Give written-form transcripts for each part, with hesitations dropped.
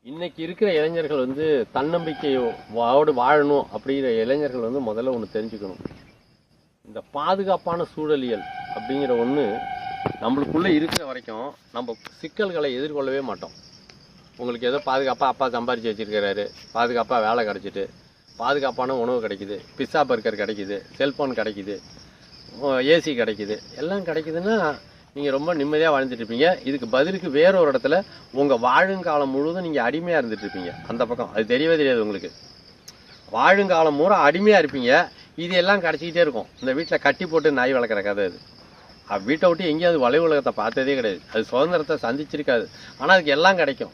இன்னைக்கு இருக்கிற இளைஞர்கள் வந்து தன்னம்பிக்கையோடு வாழணும் அப்படிங்கிற இளைஞர்கள் வந்து முதல்ல ஒன்று தெரிஞ்சுக்கணும். இந்த பாதுகாப்பான சூழலியல் அப்படிங்கிற ஒன்று நம்மளுக்குள்ளே இருக்கிற வரைக்கும் நம்ம சிக்கல்களை எதிர்கொள்ளவே மாட்டோம். உங்களுக்கு ஏதோ பாதுகாப்பாக அப்பா சம்பாரித்து வச்சுருக்கிறாரு, பாதுகாப்பாக வேலை கிடச்சிட்டு, பாதுகாப்பான உணவு கிடைக்குது, பிஸ்ஸா பர்கர் கிடைக்குது, செல்ஃபோன் கிடைக்குது, ஏசி கிடைக்குது, எல்லாம் கிடைக்குதுன்னா நீங்கள் ரொம்ப நிம்மதியாக வாழ்ந்துட்டுருப்பீங்க. இதுக்கு பதிலுக்கு வேற ஒரு இடத்துல உங்கள் வாழுங்காலம் முழுவதும் நீங்கள் அடிமையாக இருந்துகிட்ருப்பீங்க. அந்த பக்கம் அது தெரியவே தெரியாது உங்களுக்கு. வாழுங்காலம் பூரா அடிமையாக இருப்பீங்க. இது எல்லாம் கிடச்சிக்கிட்டே இருக்கும். இந்த வீட்டில் கட்டி போட்டு நாய் வளர்க்குற கதை அது. வீட்டை விட்டு எங்கேயும் அது வலை உலகத்தை பார்த்ததே கிடையாது. அது சுதந்திரத்தை சந்திச்சிருக்காது. ஆனால் அதுக்கு எல்லாம் கிடைக்கும்.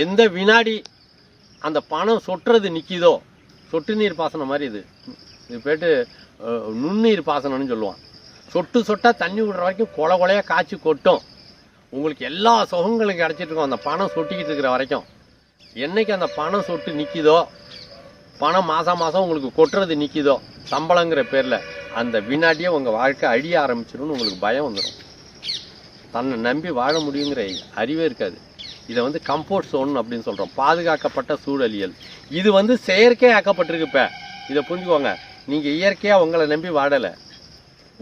எந்த வினாடி அந்த பணம் சொட்டுறது நிற்கிதோ, சொட்டு நீர் பாசனம் மாதிரி இது போய்ட்டு நுண்ணீர் பாசனம்னு சொல்லுவான். சொட்டு சொட்டாக தண்ணி விடுற வரைக்கும் கொலை கொலையாக காய்ச்சி கொட்டும். உங்களுக்கு எல்லா சுகங்களும் கிடச்சிட்டு இருக்கும் அந்த பணம் சொட்டிக்கிட்டு இருக்கிற வரைக்கும். என்னைக்கு அந்த பணம் சொட்டு நிற்கிதோ, பணம் மாதம் உங்களுக்கு கொட்டுறது நிற்கிதோ சம்பளங்கிற பேரில், அந்த வினாடியே உங்கள் வாழ்க்கை அழிய ஆரம்பிச்சிடும்னு உங்களுக்கு பயம் வந்துடும். தன்னை நம்பி வாழ முடியுங்கிற அறிவே இருக்காது. இதை வந்து கம்ஃபோர்ட் ஜோன் அப்படின்னு சொல்கிறோம். பாதுகாக்கப்பட்ட சூழலியல். இது வந்து செயற்கையாக்கப்பட்டிருக்கு. இப்போ இதை புரிஞ்சுக்கோங்க. நீங்கள் இயற்கையாக உங்களை நம்பி வாழலை.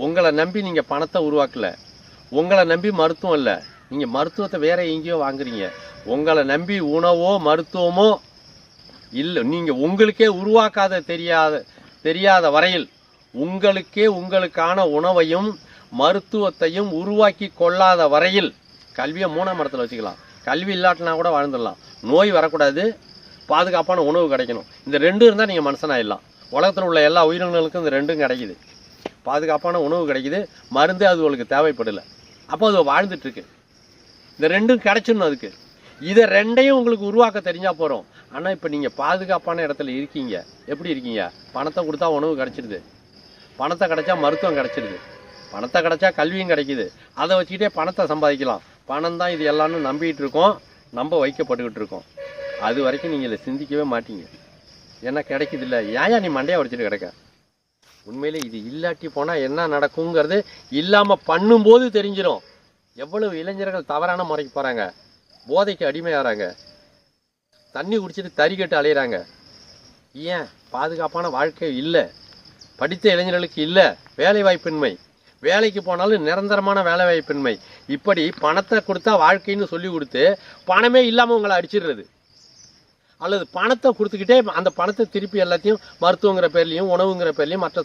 உங்களை நம்பி நீங்கள் பணத்தை உருவாக்கலை. உங்களை நம்பி மருத்துவம் இல்லை. நீங்கள் மருத்துவத்தை வேற எங்கேயோ வாங்குறீங்க. உங்களை நம்பி உணவோ மருத்துவமோ இல்லை. நீங்கள் உங்களுக்கே உருவாக்காத தெரியாத வரையில் உங்களுக்கே உங்களுக்கான உணவையும் மருத்துவத்தையும் உருவாக்கி கொள்ளாத வரையில், கல்வியை 3ஆம் இடத்துல வச்சுக்கலாம். கல்வி இல்லாட்டினா கூட வாழ்ந்துடலாம். நோய் வரக்கூடாது, பாதுகாப்பான உணவு கிடைக்கணும். இந்த ரெண்டும் இருந்தால் நீங்கள் மனுஷனாயிடலாம். உலகத்தில் உள்ள எல்லா உயிரினங்களுக்கும் இந்த ரெண்டும் கிடைக்குது. பாதுகாப்பான உணவு கிடைக்குது, மருந்து அது உங்களுக்கு தேவைப்படலை. அப்போ அது வாழ்ந்துட்டுருக்கு. இந்த ரெண்டும் கிடைச்சிடணும் அதுக்கு. இதை ரெண்டையும் உங்களுக்கு உருவாக்க தெரிஞ்சால் போகிறோம். ஆனால் இப்போ நீங்கள் பாதுகாப்பான இடத்துல இருக்கீங்க. எப்படி இருக்கீங்க? பணத்தை கொடுத்தா உணவு கிடச்சிடுது, பணத்தை கிடைச்சா மருத்துவம் கிடச்சிடுது, பணத்தை கிடைச்சா கல்வியும் கிடைக்குது. அதை வச்சுக்கிட்டே பணத்தை சம்பாதிக்கலாம். பணம் தான் இது எல்லாம்னு நம்பிக்கிட்டு இருக்கோம், நம்ப வைக்கப்பட்டுக்கிட்டு இருக்கோம். அது வரைக்கும் நீங்கள் இதை சிந்திக்கவே மாட்டீங்க. ஏன்னா கிடைக்குது இல்லை. ஏன் நீ மண்டையை உடைச்சிட்டு கிடக்க? உண்மையிலே இது இல்லாட்டி போனால் என்ன நடக்குங்கிறது இல்லாமல் பண்ணும்போது தெரிஞ்சிடும். எவ்வளவு இளைஞர்கள் தவறான முறைக்கு போகிறாங்க, போதைக்கு அடிமையாகிறாங்க, தண்ணி குடிச்சிட்டு தறிக்கட்டு அலையிறாங்க. ஏன்? பாதுகாப்பான வாழ்க்கை இல்லை. படித்த இளைஞர்களுக்கு இல்லை. வேலை வாய்ப்பின்மை. வேலைக்கு போனாலும் நிரந்தரமான வேலை வாய்ப்பின்மை. இப்படி பணத்தை கொடுத்தா வாழ்க்கைன்னு சொல்லி கொடுத்து பணமே இல்லாமல் உங்களை அடிச்சிடுறது. அல்லது பணத்தை கொடுத்துக்கிட்டே அந்த பணத்தை திருப்பி எல்லாத்தையும் மருத்துவங்கிற பேர்லையும் உணவுங்கிற பேர்லையும் மற்ற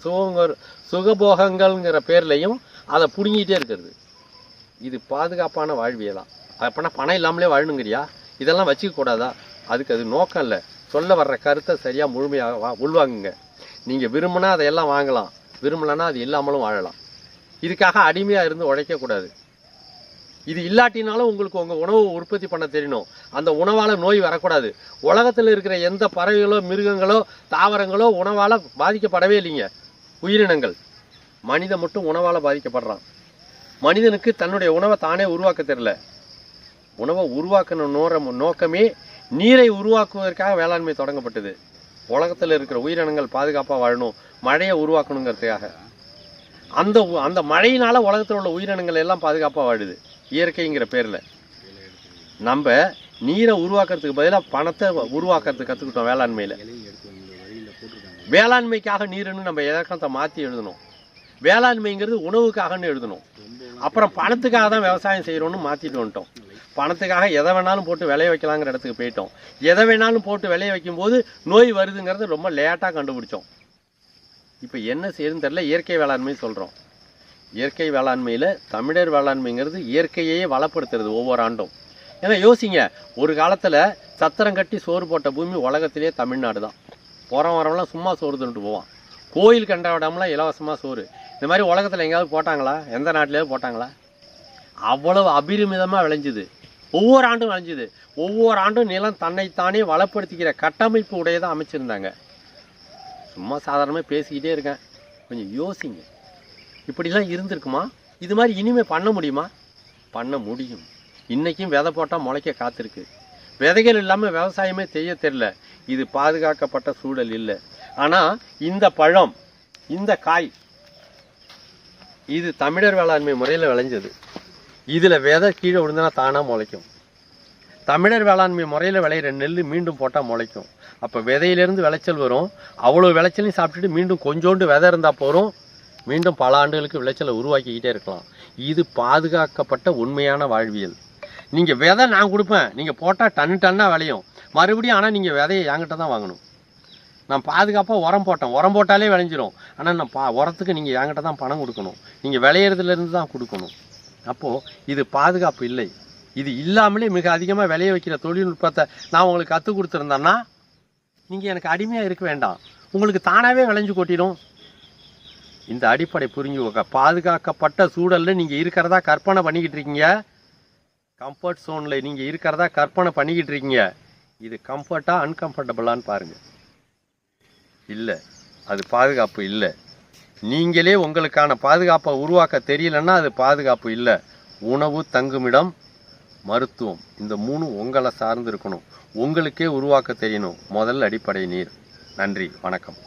சுகபோகங்கள்ங்கிற பேர்லையும் அதை பிடுங்கிட்டே இருக்கிறது. இது பாதுகாப்பான வாழ்வியலா? அப்போனா பணம் இல்லாமலே வாழணுங்கிறியா? இதெல்லாம் வச்சுக்க கூடாதா? அதுக்கு அது நோக்கம் இல்லை. சொல்ல வர்ற கருத்தை சரியாக முழுமையாக உள்வாங்குங்க. நீங்கள் விரும்பினா அதையெல்லாம் வாங்கலாம், விரும்பலைன்னா அது இல்லாமலும் வாழலாம். இதுக்காக அடிமையாக இருந்து உழைக்கக்கூடாது. இது இல்லாட்டினாலும் உங்களுக்கு உங்கள் உணவு உற்பத்தி பண்ண தெரியணும். அந்த உணவால் நோய் வரக்கூடாது. உலகத்தில் இருக்கிற எந்த பறவைகளோ மிருகங்களோ தாவரங்களோ உணவால் பாதிக்கப்படவே இல்லைங்க. உயிரினங்கள். மனிதன் மட்டும் உணவால் பாதிக்கப்படுறான். மனிதனுக்கு தன்னுடைய உணவை தானே உருவாக்க தெரியல. உணவை உருவாக்கணும் நோக்கமே நீரை உருவாக்குவதற்காக வேளாண்மை தொடங்கப்பட்டது. உலகத்தில் இருக்கிற உயிரினங்கள் பாதுகாப்பாக வாழணும், மழையை உருவாக்கணுங்கிறதுக்காக. அந்த மழையினால உலகத்தில் உள்ள உயிரினங்கள் எல்லாம் பாதுகாப்பாக வாழுது இயற்கைங்கிற பேரில். நம்ம நீரை உருவாக்குறதுக்கு பதிலாக பணத்தை உருவாக்குறதுக்கு கற்றுக்கிட்டோம் வேளாண்மையில். வேளாண்மைக்காக நீருன்னு நம்ம இலக்கணத்தை மாற்றி எழுதணும். வேளாண்மைங்கிறது உணவுக்காகன்னு எழுதணும். அப்புறம் பணத்துக்காக தான் விவசாயம் செய்கிறோன்னு மாற்றிட்டு வந்துட்டோம். பணத்துக்காக எதை வேணாலும் போட்டு விளைய வைக்கலாங்கிற இடத்துக்கு போயிட்டோம். எதை வேணாலும் போட்டு விளைய வைக்கும்போது நோய் வருதுங்கிறது ரொம்ப லேட்டாக கண்டுபிடிச்சோம். இப்போ என்ன செய்யுதுன்னு தெரியல. இயற்கை வேளாண்மை சொல்கிறோம். இயற்கை வேளாண்மையில் தமிழர் வேளாண்மைங்கிறது இயற்கையே வளப்படுத்துறது ஒவ்வொரு ஆண்டும். ஏன்னா யோசிங்க, ஒரு காலத்தில் சத்திரம் கட்டி சோறு போட்ட பூமி உலகத்திலே தமிழ்நாடு தான். வரவெல்லாம் சும்மா சோறு தின்ட்டு போவான். கோயில் கண்ட இடம்லாம் இலவசமாக சோறு. இந்த மாதிரி உலகத்தில் எங்கேயாவது போட்டாங்களா? எந்த நாட்டிலேயாவது போட்டாங்களா? அவ்வளவு அபரிமிதமாக விளைஞ்சுது. ஒவ்வொரு ஆண்டும் விளைஞ்சுது. ஒவ்வொரு ஆண்டும் நிலம் தன்னைத்தானே வளப்படுத்திக்கிற கட்டமைப்பு உடையதான் அமைச்சிருந்தாங்க. சும்மா சாதாரணமாக பேசிக்கிட்டே இருக்கேன், கொஞ்சம் யோசிங்க. இப்படிலாம் இருந்திருக்குமா? இது மாதிரி இனிமேல் பண்ண முடியுமா? பண்ண முடியும். இன்றைக்கும் விதை போட்டால் முளைக்க காத்திருக்கு. விதைகள் இல்லாமல் விவசாயமே செய்ய தெரியல. இது பாதுகாக்கப்பட்ட சூழல் இல்லை. ஆனால் இந்த பழம், இந்த காய், இது தமிழர் வேளாண்மை முறையில் விளைஞ்சது. இதில் விதை கீழே விழுந்தனா தானாக முளைக்கும். தமிழர் வேளாண்மை முறையில் விளையிற நெல் மீண்டும் போட்டால் முளைக்கும். அப்போ விதையிலேருந்து விளைச்சல் வரும். அவ்வளோ விளைச்சலையும் சாப்பிட்டுட்டு மீண்டும் கொஞ்சோண்டு விதை இருந்தால் போகிறோம், மீண்டும் பல ஆண்டுகளுக்கு விளைச்சலை உருவாக்கிக்கிட்டே இருக்கலாம். இது பாதுகாக்கப்பட்ட உண்மையான வாழ்வியல். நீங்கள் விதை நான் கொடுப்பேன், நீங்கள் போட்டால் டன்னாக விளையும் மறுபடியும். ஆனால் நீங்கள் விதையை என்கிட்ட தான் வாங்கணும். நான் பாதுகாப்பாக உரம் போட்டேன், உரம் போட்டாலே விளைஞ்சிரும். ஆனால் நான் உரத்துக்கு நீங்கள் என்கிட்ட தான் பணம் கொடுக்கணும், நீங்கள் விளையிறதுலேருந்து தான் கொடுக்கணும். அப்போது இது பாதுகாப்பு இல்லை. இது இல்லாமலே மிக அதிகமாக விளைய வைக்கிற தொழில்நுட்பத்தை நான் உங்களுக்கு கற்றுக் கொடுத்துருந்தேன்னா நீங்கள் எனக்கு அடிமையாக இருக்க வேண்டாம், உங்களுக்கு தானாகவே விளைஞ்சு கொட்டிடும். இந்த அடிப்படை புரிஞ்சுக்கோங்க. பாதுகாக்கப்பட்ட சூழலில் நீங்கள் இருக்கிறதா கற்பனை பண்ணிக்கிட்டு இருக்கீங்க, கம்ஃபர்ட் ஜோனில் நீங்கள் இருக்கிறதா கற்பனை பண்ணிக்கிட்டு இருக்கீங்க. இது கம்ஃபர்ட்டாக அன்கம்ஃபர்டபுளான்னு பாருங்கள். இல்லை, அது பாதுகாப்பு இல்லை. நீங்களே உங்களுக்கான பாதுகாப்பை உருவாக்க தெரியலன்னா அது பாதுகாப்பு இல்லை. உணவு, தங்குமிடம், மருத்துவம், இந்த 3 உங்களை சார்ந்து இருக்கணும். உங்களுக்கே உருவாக்க தெரியணும். முதல் அடிப்படை நீர். நன்றி, வணக்கம்.